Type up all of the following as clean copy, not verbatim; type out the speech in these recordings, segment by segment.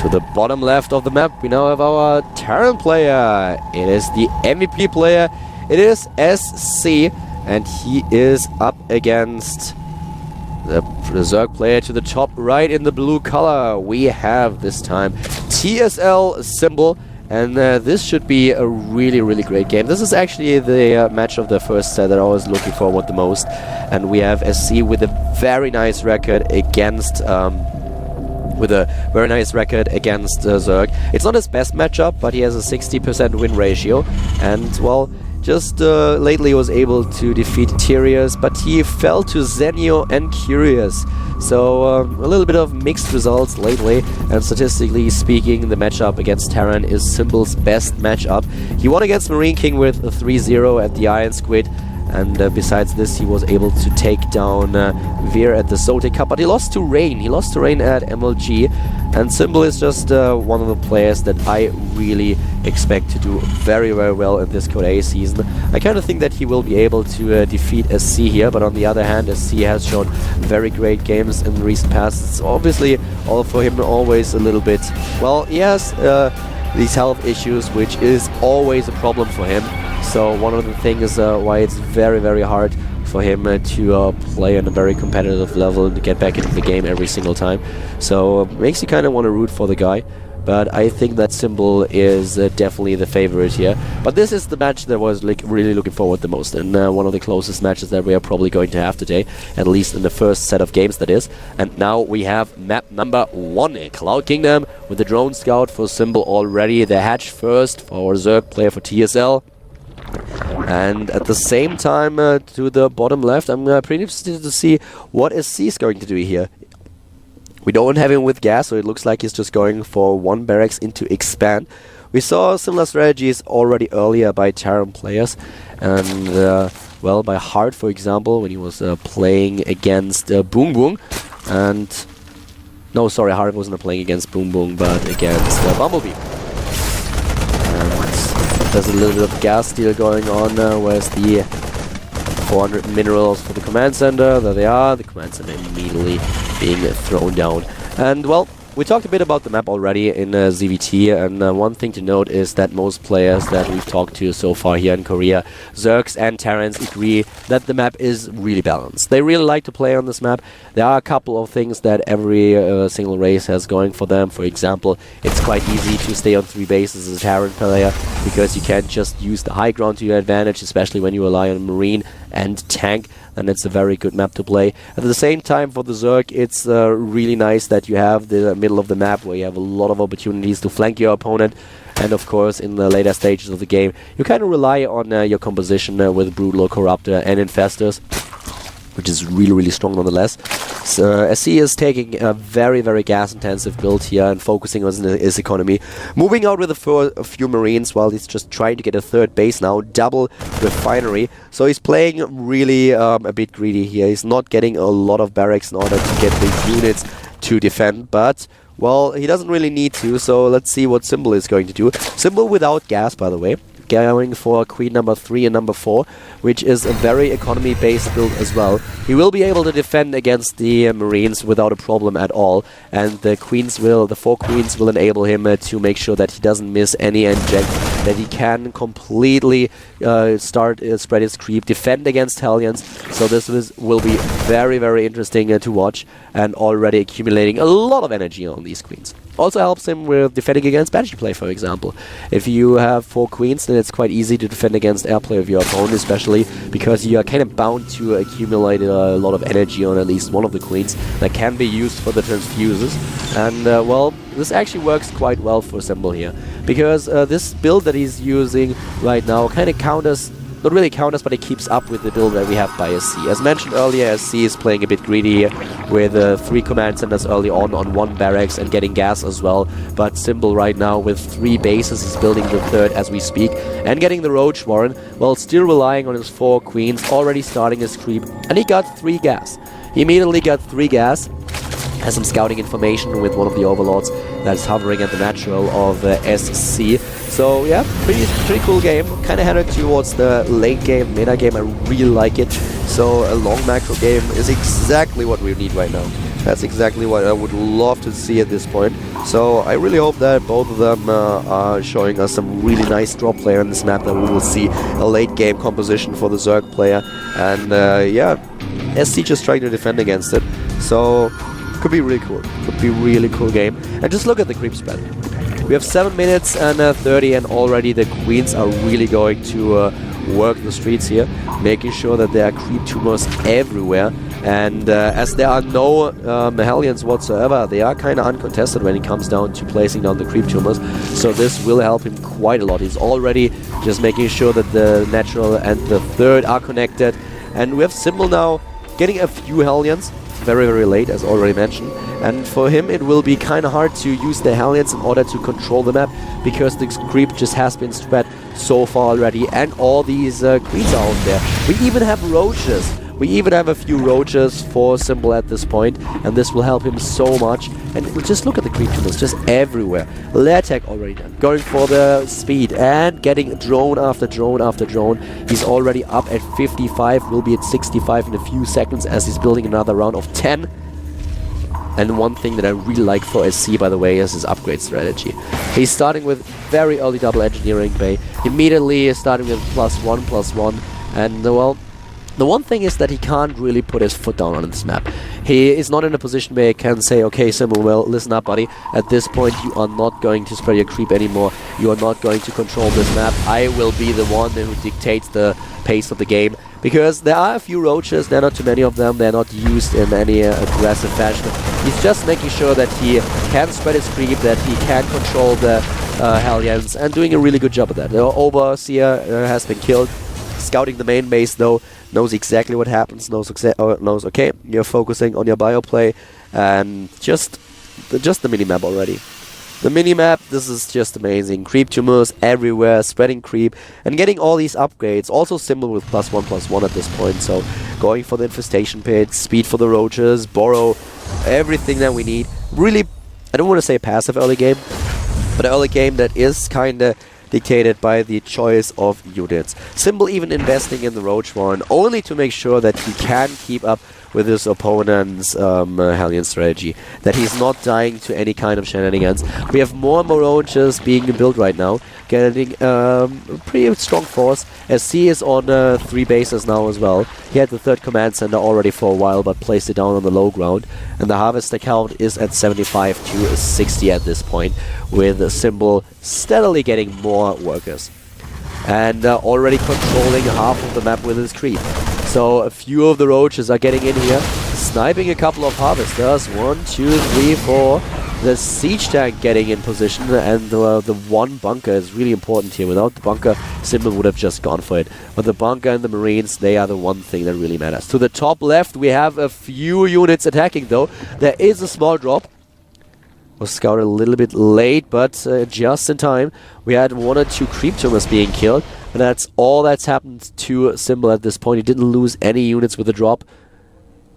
To the bottom left of the map, we now have our Terran player. It is the MVP player. It is SC, and he is up against the Zerg player to the top right in the blue color. We have this time TSL symbol, and this should be a really great game. This is actually the match of the first set that I was looking forward the most, and we have SC with a very nice record against Zerg. It's not his best matchup, but he has a 60% win ratio, and well, just lately he was able to defeat Tyrius, but he fell to Zenio and Curious. So a little bit of mixed results lately, and statistically speaking, the matchup against Terran is Symbol's best matchup. He won against Marine King with a 3-0 at the Iron Squid, and besides this, he was able to take down Veer at the Zotic Cup, but he lost to Rain. He lost to Rain at MLG, and Symbol is just one of the players that I really expect to do very well in this Code A season. I kind of think that he will be able to defeat SC here, but on the other hand, SC has shown very great games in the recent past. It's obviously all for him always a little bit, well, he has these health issues, which is always a problem for him. So one of the things why it's very hard for him to play on a very competitive level and to get back into the game every single time. So makes you kind of want to root for the guy. But I think that Symbol is definitely the favorite here. But this is the match that I was really looking forward the most, and one of the closest matches that we are probably going to have today, at least in the first set of games, that is. And now we have map number 1, Cloud Kingdom, with the Drone Scout for Symbol already, the Hatch first for our Zerg player for TSL. And at the same time, to the bottom left, I'm pretty interested to see what SC is going to do here. We don't have him with gas, so it looks like he's just going for one barracks into expand. We saw similar strategies already earlier by Terran players, and well, by Hart, for example, when he was playing against Boom Boom, and no, sorry, Hart wasn't playing against Boom Boom, but against Bumblebee. And there's a little bit of gas steal going on. Where's the 400 minerals for the command center? There they are. The command center immediately being thrown down. And well, we talked a bit about the map already in ZVT, and one thing to note is that most players that we've talked to so far here in Korea, Zergs and Terrans, agree that the map is really balanced. They really like to play on this map. There are a couple of things that every single race has going for them. For example, it's quite easy to stay on 3 bases as a Terran player, because you can't just use the high ground to your advantage, especially when you rely on Marine and Tank, and it's a very good map to play. At the same time, for the Zerg, it's really nice that you have the middle of the map where you have a lot of opportunities to flank your opponent, and of course in the later stages of the game you kind of rely on your composition with Brutal, Corruptor and Infestors, which is really strong nonetheless. So SC is taking a very gas-intensive build here and focusing on his economy. Moving out with a few Marines while he's just trying to get a 3rd base now, double refinery. So he's playing really a bit greedy here. He's not getting a lot of barracks in order to get the units to defend, but well, he doesn't really need to, so let's see what Symbol is going to do. Symbol without gas, by the way. Going for Queen number 3 and number 4, which is a very economy-based build as well. He will be able to defend against the Marines without a problem at all, and the 4 Queens will enable him to make sure that he doesn't miss any inject, that he can completely spread his creep, defend against Hellions. So this will be very interesting to watch, and already accumulating a lot of energy on these Queens. Also helps him with defending against Banshee play, for example. If you have 4 Queens, then it's quite easy to defend against airplay of your opponent, especially because you are kind of bound to accumulate a lot of energy on at least one of the Queens that can be used for the transfuses. And well, this actually works quite well for Symbol here, because this build that he's using right now kind of counters, not really counters, but it keeps up with the build that we have by SC. As mentioned earlier, SC is playing a bit greedy here, with 3 command centers early on 1 barracks and getting gas as well. But Symbol right now with 3 bases is building the 3rd as we speak, and getting the Roach Warren, while still relying on his 4 Queens, already starting his creep, and he got 3 gas. He immediately got 3 gas. Has some scouting information with one of the overlords that's hovering at the natural of SC. So yeah, pretty cool game. Kind of headed towards the late game, meta game. I really like it. So a long macro game is exactly what we need right now. That's exactly what I would love to see at this point. So I really hope that both of them are showing us some really nice drop play on this map, that we will see a late game composition for the Zerg player. And yeah, SC just trying to defend against it. So could be really cool. Could be really cool game. And just look at the creep spread. We have 7 minutes and 30, and already the Queens are really going to work the streets here, making sure that there are creep tumors everywhere. And as there are no Hellions whatsoever, they are kind of uncontested when it comes down to placing down the creep tumors. So this will help him quite a lot. He's already just making sure that the natural and the third are connected. And we have Symbol now getting a few Hellions. Very, very late, as already mentioned. And for him, it will be kind of hard to use the Hellions in order to control the map, because the creep just has been spread so far already, and all these Queens are out there. We even have Roaches. We even have a few Roaches for Symbol at this point, and this will help him so much. And just look at the creep tumors, just everywhere. Lair tag already done. Going for the speed and getting drone after drone after drone. He's already up at 55, will be at 65 in a few seconds as he's building another round of 10. And one thing that I really like for SC, by the way, is his upgrade strategy. He's starting with very early double engineering bay. Immediately is starting with +1/+1. And well, the one thing is that he can't really put his foot down on this map. He is not in a position where he can say, okay, Symbol, well, listen up, buddy. At this point, you are not going to spread your creep anymore. You are not going to control this map. I will be the one who dictates the pace of the game. Because there are a few Roaches, there are not too many of them, they're not used in any aggressive fashion. He's just making sure that he can spread his creep, that he can control the Hellions, and doing a really good job of that. The Overseer has been killed. Scouting the main base, though, knows exactly what happens, knows okay, you're focusing on your bio play, and just the minimap already. The minimap, this is just amazing. Creep tumors everywhere, spreading creep, and getting all these upgrades. Also Symbol with +1/+1 at this point, so going for the infestation pit, speed for the Roaches, borrow everything that we need. Really, I don't want to say passive early game, but an early game that is kinda dictated by the choice of units. Symbol even investing in the Roach Warren only to make sure that he can keep up with his opponent's Hellion strategy, that he's not dying to any kind of shenanigans. We have more and more Roaches being built right now, getting a pretty strong force. SC is on 3 bases now as well. He had the 3rd command center already for a while, but placed it down on the low ground. And the harvester count is at 75 to 60 at this point, with Symbol steadily getting more workers. And already controlling half of the map with his creep. So a few of the Roaches are getting in here, sniping a couple of harvesters. 1, 2, 3, 4. The siege tank getting in position, and the one bunker is really important here. Without the bunker, Symbol would have just gone for it. But the bunker and the Marines, they are the one thing that really matters. To the top left, we have a few units attacking, though. There is a small drop. Was scouted a little bit late, but just in time. We had 1 or 2 creep tumors being killed, and that's all that's happened to Symbol at this point. He didn't lose any units with the drop.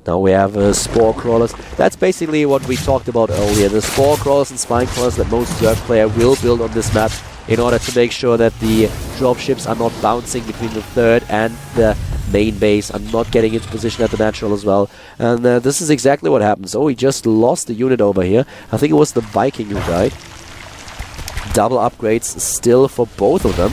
Now we have Spore Crawlers. That's basically what we talked about earlier. The Spore Crawlers and Spine Crawlers that most Zerg player will build on this map in order to make sure that the dropships are not bouncing between the 3rd and the main base. I'm not getting into position at the natural as well. And this is exactly what happens. Oh, he just lost a unit over here. I think it was the Viking who died. Double upgrades still for both of them.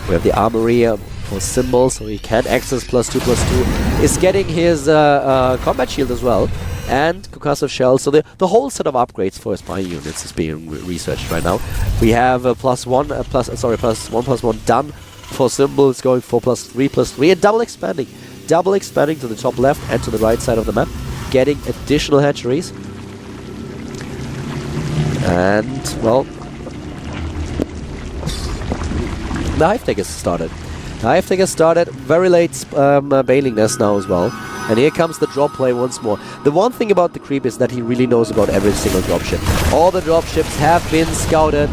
We have the Armory for Symbol, so he can access +2/+2. Is getting his combat shield as well. And concussive shell. So the whole set of upgrades for his spine units is being researched right now. We have +1/+1 done for Symbol. It's going for +3/+3 and double expanding. Double expanding to the top left and to the right side of the map. Getting additional hatcheries. And, well, the Hive Tech has started. The Hive Tech has started. Very late bailing nest now as well. And here comes the drop play once more. The one thing about the creep is that he really knows about every single dropship. All the dropships have been scouted.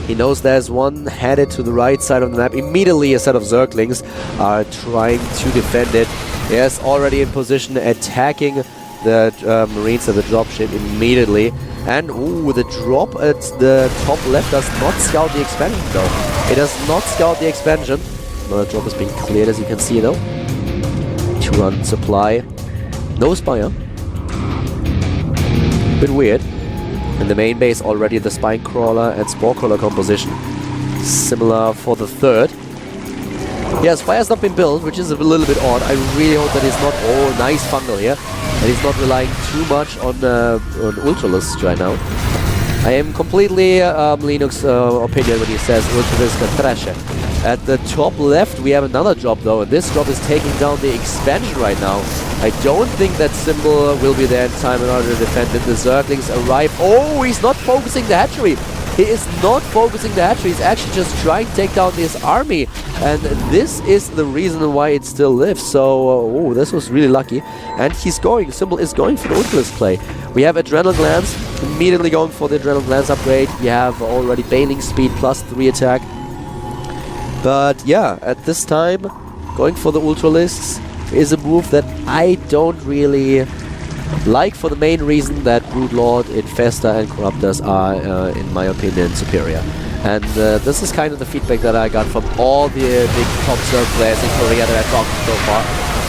He knows there's one headed to the right side of the map. Immediately a set of Zerglings are trying to defend it. Yes, already in position, attacking the Marines of the dropship immediately. And ooh, the drop at the top left does not scout the expansion though. It does not scout the expansion. Another drop has been cleared, as you can see though. 2-run supply. No Spire. Bit weird. In the main base already the Spine Crawler and Spore Crawler composition. Similar for the third. Yeah, Spire has not been built, which is a little bit odd. I really hope that he's not... Oh, nice fungal here. That he's not relying too much on Ultralisk right now. I am completely Linux opinion when he says Ultralisk and Thrasher. At the top left we have another drop though, and this drop is taking down the expansion right now. I don't think that Symbol will be there in time in order to defend it. The Zerglings arrive. Oh, he's not focusing the hatchery. He is not focusing the hatchery. He's actually just trying to take down this army. And this is the reason why it still lives. So, oh, this was really lucky. And he's going. Symbol is going for the Ultralis play. We have Adrenal Glance. Immediately going for the Adrenal Glance upgrade. We have already Bailing Speed plus 3 attack. But yeah, at this time, going for the Ultralisks is a move that I don't really like, for the main reason that Broodlord, Infester and Corruptors are, in my opinion, superior. And this is kind of the feedback that I got from all the big top serve players in Korea that I've talked to so far.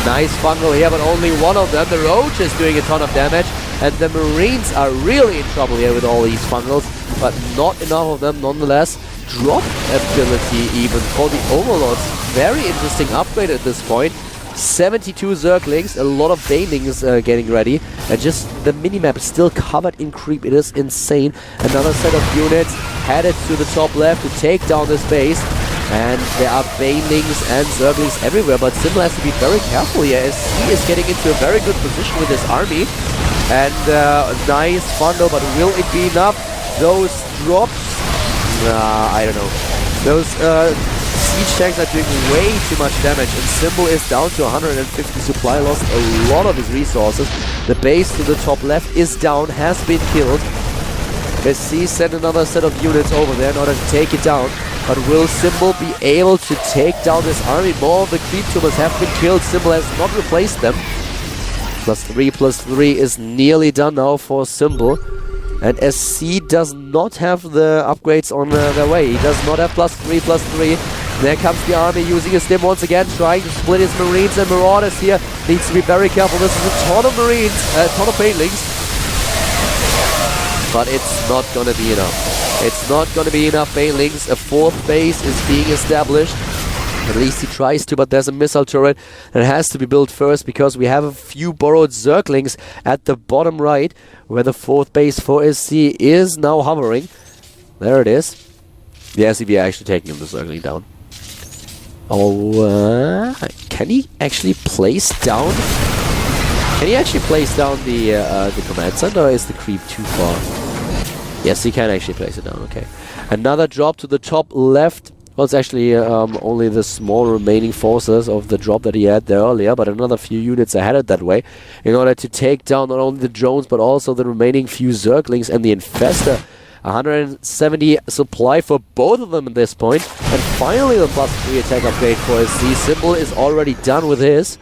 Nice fungal here, but only one of them. The Roach is doing a ton of damage, and the Marines are really in trouble here with all these fungals, but not enough of them nonetheless. Drop ability even for the Overlords. Very interesting upgrade at this point. 72 Zerglings, a lot of Banelings getting ready, and just the minimap is still covered in creep. It is insane. Another set of units headed to the top left to take down this base, and there are Banelings and Zerglings everywhere, but Symbol has to be very careful here as he is getting into a very good position with his army. And nice funnel, but will it be enough? Those drops, I don't know. Those siege tanks are doing way too much damage, and Symbol is down to 150 supply, lost a lot of his resources. The base to the top left is down, has been killed. SC sent another set of units over there in order to take it down, but will Symbol be able to take down this army? More of the creep tumors have been killed. Symbol has not replaced them. +3/+3 is nearly done now for Symbol. And SC does not have the upgrades on their way. He does not have +3/+3. There comes the army using a stim once again, trying to split his Marines and Marauders here. Needs to be very careful. This is a ton of Marines, a ton of Banelings. But it's not gonna be enough. It's not gonna be enough Banelings. A fourth base is being established. At least he tries to, but there's a missile turret that has to be built first, because we have a few borrowed Zerglings at the bottom right, where the fourth base for SC is now hovering. There it is. The SCV are actually taking the Zergling down. Oh, can he actually place down? Can he actually place down the command center, or is the creep too far? Yes, he can actually place it down. Okay. Another drop to the top left. Well, it's actually only the small remaining forces of the drop that he had there earlier, but another few units are headed that way in order to take down not only the drones, but also the remaining few Zerglings and the Infester. 170 supply for both of them at this point. And finally the +3 attack upgrade for SC. Symbol is already done with his.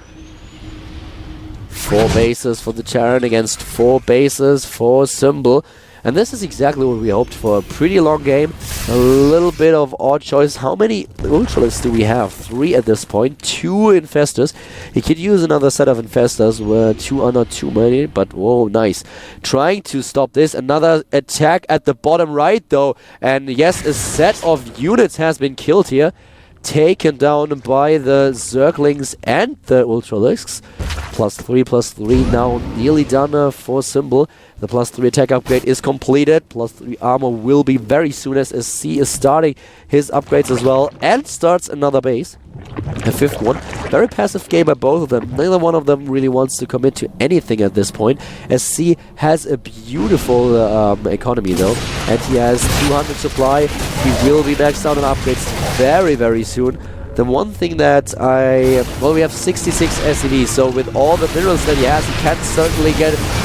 4 bases for the Terran against 4 bases for Symbol. And this is exactly what we hoped for. A pretty long game. A little bit of odd choice. How many Ultralists do we have? 3 at this point. 2 Infestors. He could use another set of Infestors. Where 2 are not too many. But whoa, nice. Trying to stop this. Another attack at the bottom right though. And yes, a set of units has been killed here. Taken down by the Zerglings and the Ultralisks. +3/+3 now nearly done for Symbol. The +3 attack upgrade is completed. +3 armor will be very soon as SC is starting his upgrades as well and starts another base. A 5th one. Very passive game by both of them. Neither one of them really wants to commit to anything at this point. SC has a beautiful economy though, and he has 200 supply. He will be maxed out on upgrades very, very soon. The one thing that well, we have 66 SCVs, so with all the minerals that he has, he can certainly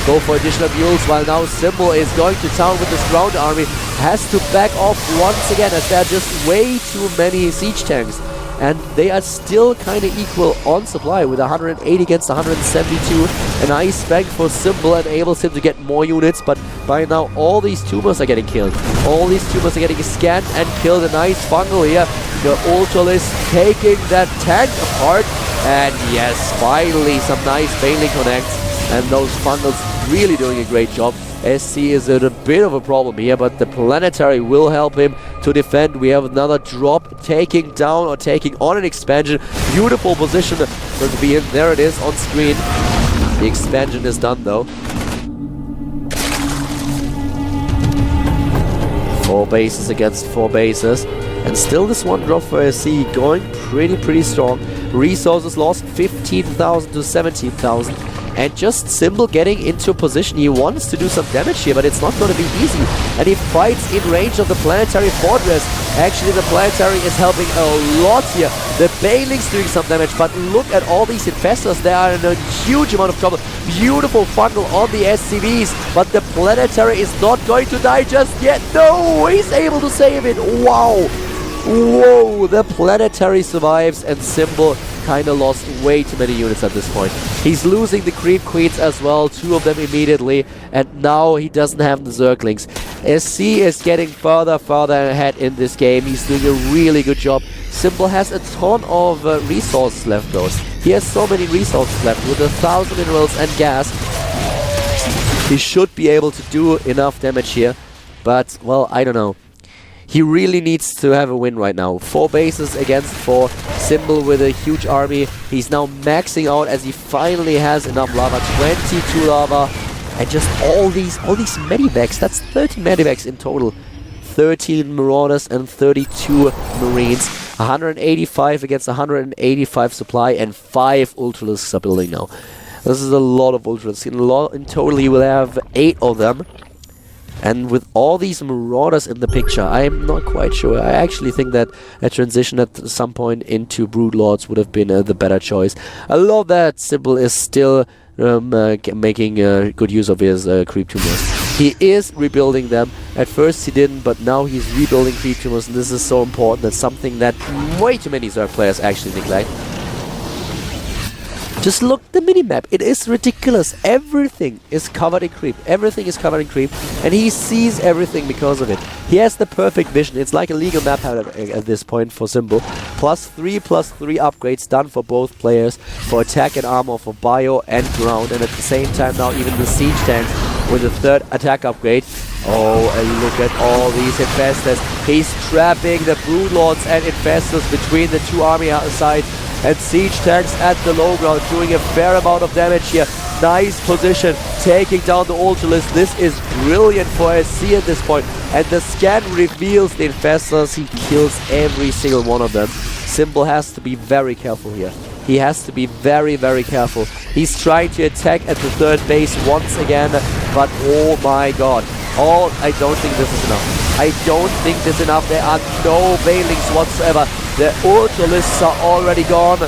go for additional mules, while now Symbol is going to town with this ground army. Has to back off once again, as there are just way too many siege tanks. And they are still kind of equal on supply with 180 against 172. A nice bank for Symbol enables him to get more units, but by now all these tumors are getting killed. All these tumors are getting scanned and killed. A nice fungal here. The Ultralisk taking that tank apart. And yes, finally some nice Baneling connects. And those fungals really doing a great job. SC is in a bit of a problem here, but the planetary will help him to defend. We have another drop taking down or taking on an expansion. Beautiful position for the be in. There it is on screen. The expansion is done though. 4 bases against 4 bases. And still this one drop for SC going pretty strong. Resources lost 15,000 to 17,000. And just Symbol getting into a position. He wants to do some damage here, but it's not going to be easy. And he fights in range of the planetary fortress. Actually, the planetary is helping a lot here. The Baneling's doing some damage, but look at all these infestors. They are in a huge amount of trouble. Beautiful fungal on the SCVs, but the planetary is not going to die just yet. No, he's able to save it. Wow. Whoa, the planetary survives, and Symbol kinda lost way too many units at this point. He's losing the creep queens as well, 2 of them immediately, and now he doesn't have the Zerglings. SC is getting further ahead in this game. He's doing a really good job. Symbol has a ton of resources left though. He has so many resources left with 1,000 minerals and gas. He should be able to do enough damage here, but well, I don't know. He really needs to have a win right now. 4 bases against 4. Symbol with a huge army. He's now maxing out as he finally has enough lava. 22 lava. And just all these medivacs. That's 30 medivacs in total. 13 Marauders and 32 Marines. 185 against 185 supply, and 5 Ultralisks are building now. This is a lot of Ultralisks. In total he will have 8 of them. And with all these Marauders in the picture, I'm not quite sure. I actually think that a transition at some point into Broodlords would have been the better choice. I love that Symbol is still making good use of his creep tumors. He is rebuilding them. At first he didn't, but now he's rebuilding creep tumors, and this is so important. That's something that way too many Zerg players actually neglect. Just look at the minimap. It is ridiculous. Everything is covered in creep. Everything is covered in creep. And he sees everything because of it. He has the perfect vision. It's like a legal map at this point for Symbol. +3/+3 upgrades done for both players. For attack and armor, for bio and ground. And at the same time now even the siege tanks with a 3rd attack upgrade. Oh, and look at all these infestors. He's trapping the Broodlords and infestors between the 2 army sides. And siege tanks at the low ground doing a fair amount of damage here. Nice position, taking down the Ultralisk. This is brilliant for SC at this point. And the scan reveals the infestors. He kills every single one of them. Symbol has to be very careful here. He has to be very careful. He's trying to attack at the 3rd base once again, but oh my god. I don't think this is enough. I don't think this is enough. There are no Banelings whatsoever. The Ultralisks are already gone.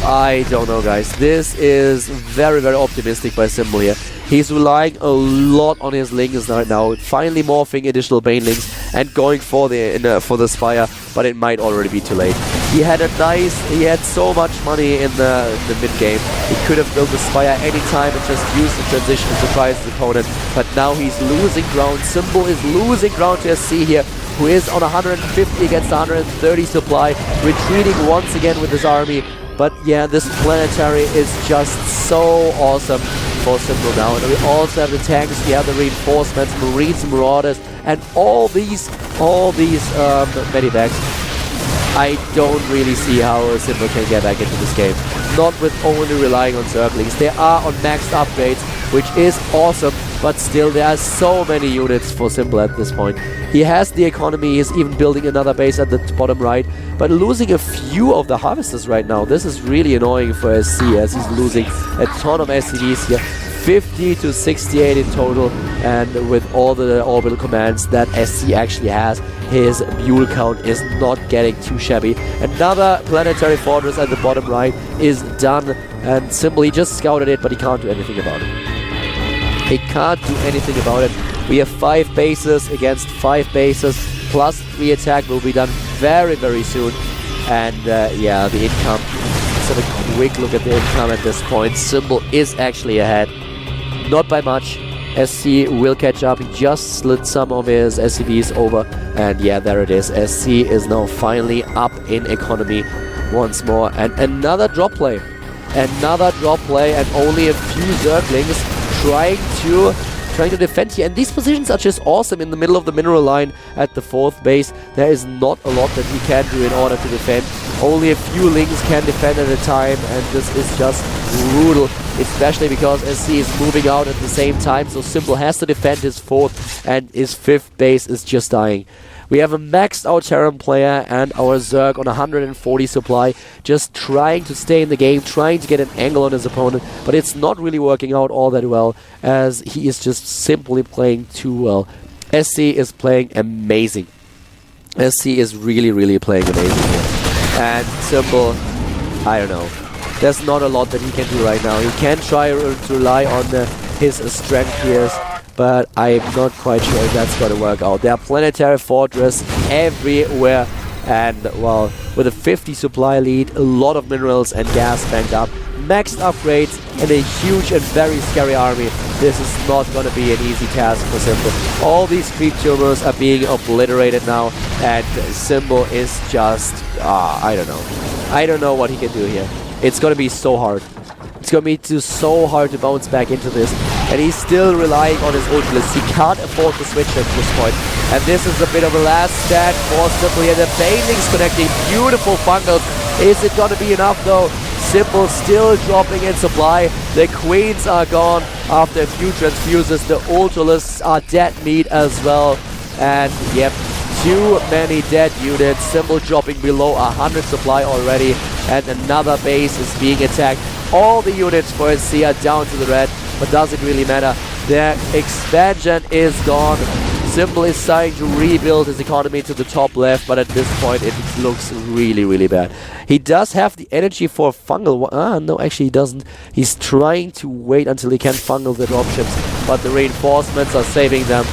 I don't know, guys. This is very optimistic by Symbol here. He's relying a lot on his Lings right now. Finally morphing additional Banelings and going for the Spire, but it might already be too late. He had so much money in the mid-game. He could have built the Spire anytime and just used the transition to surprise his opponent, but now he's losing ground. Symbol is losing ground to SC here, who is on 150 against 130 supply, retreating once again with his army. But yeah, this planetary is just so awesome for Symbol now. And we also have the tanks, we have the reinforcements, Marines, Marauders, and all these medivacs. I don't really see how Symbol can get back into this game. Not with only relying on Zerglings. They are on maxed upgrades, which is awesome, but still there are so many units for Symbol at this point. He has the economy, he's even building another base at the bottom right, but losing a few of the harvesters right now. This is really annoying for SC, as he's losing a ton of SCVs here. 50 to 68 in total, and with all the orbital commands that SC actually has, his mule count is not getting too shabby. Another planetary fortress at the bottom right is done, and Symbol, he just scouted it, but he can't do anything about it. He can't do anything about it. We have 5 bases against 5 bases, +3 attack will be done very soon. And yeah, the income, let's have a quick look at the income at this point. Symbol is actually ahead. Not by much. SC will catch up. He just slid some of his SCVs over. And yeah, there it is. SC is now finally up in economy once more. And another drop play. Another drop play, and only a few Zerglings trying to trying to defend here. And these positions are just awesome in the middle of the mineral line at the 4th base. There is not a lot that he can do in order to defend. Only a few Lings can defend at a time, and this is just brutal, especially because SC is moving out at the same time, so Simple has to defend his 4th, and his 5th base is just dying. We have a maxed out Terran player and our Zerg on 140 supply, just trying to stay in the game, trying to get an angle on his opponent, but it's not really working out all that well, as he is just simply playing too well. SC is playing amazing. SC is really playing amazing here. And Simple, I don't know. There's not a lot that he can do right now. He can try to rely on his strength here, but I'm not quite sure if that's going to work out. There are planetary fortress everywhere, and well, with a 50 supply lead, a lot of minerals and gas banked up, maxed upgrades, and a huge and very scary army. This is not going to be an easy task for Simple. All these creep tumors are being obliterated now, and Simple is just, I don't know. I don't know what he can do here. It's going to be so hard. It's going to be so hard to bounce back into this. And he's still relying on his ultimate. He can't afford to switch at this point. And this is a bit of a last stand for Simple here. The Banelings connecting. Beautiful bundles. Is it going to be enough though? Simple still dropping in supply. The Queens are gone after a few transfuses. The Ultralisks are dead meat as well. And yep, too many dead units. Simple dropping below 100 supply already. And another base is being attacked. All the units for SC are down to the red, but does it really matter? Their expansion is gone. Simple is trying to rebuild his economy to the top left, but at this point it looks really bad. He does have the energy for fungal. No, actually he doesn't. He's trying to wait until he can fungal the dropships, but the reinforcements are saving them.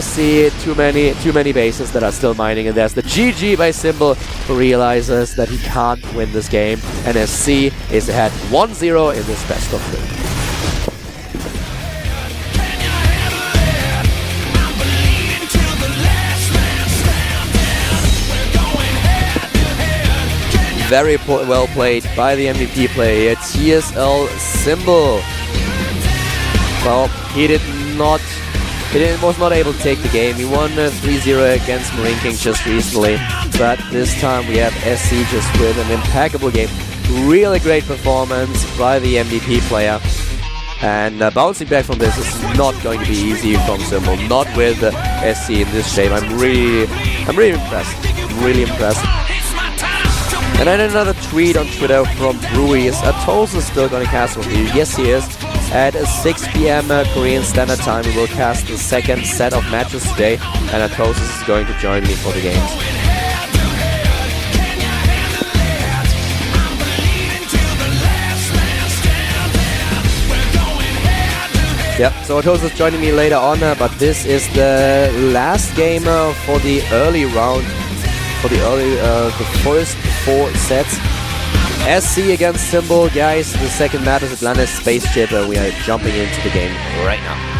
SC, too many bases that are still mining, and there's the GG by Simple, who realizes that he can't win this game, and SC is ahead 1-0 in this best of 3. Very well played by the MVP player, GSL Simple. Well, he was not able to take the game. He won 3-0 against Marine King just recently, but this time we have SC just with an impeccable game. Really great performance by the MVP player, and bouncing back from this is not going to be easy from Simple. Not with SC in this shape. I'm really impressed. Really impressed. And then another tweet on Twitter from Brewy. Is Atosa still going to cast with you? Yes, he is. At 6 PM Korean Standard Time, we will cast the second set of matches today, and Atosa is going to join me for the games. Yep, so Atosa is joining me later on, but this is the last game for the early round, for the first 4 sets. SC against Simple, guys. The second map is Atlantis Spaceship, and we are jumping into the game right now.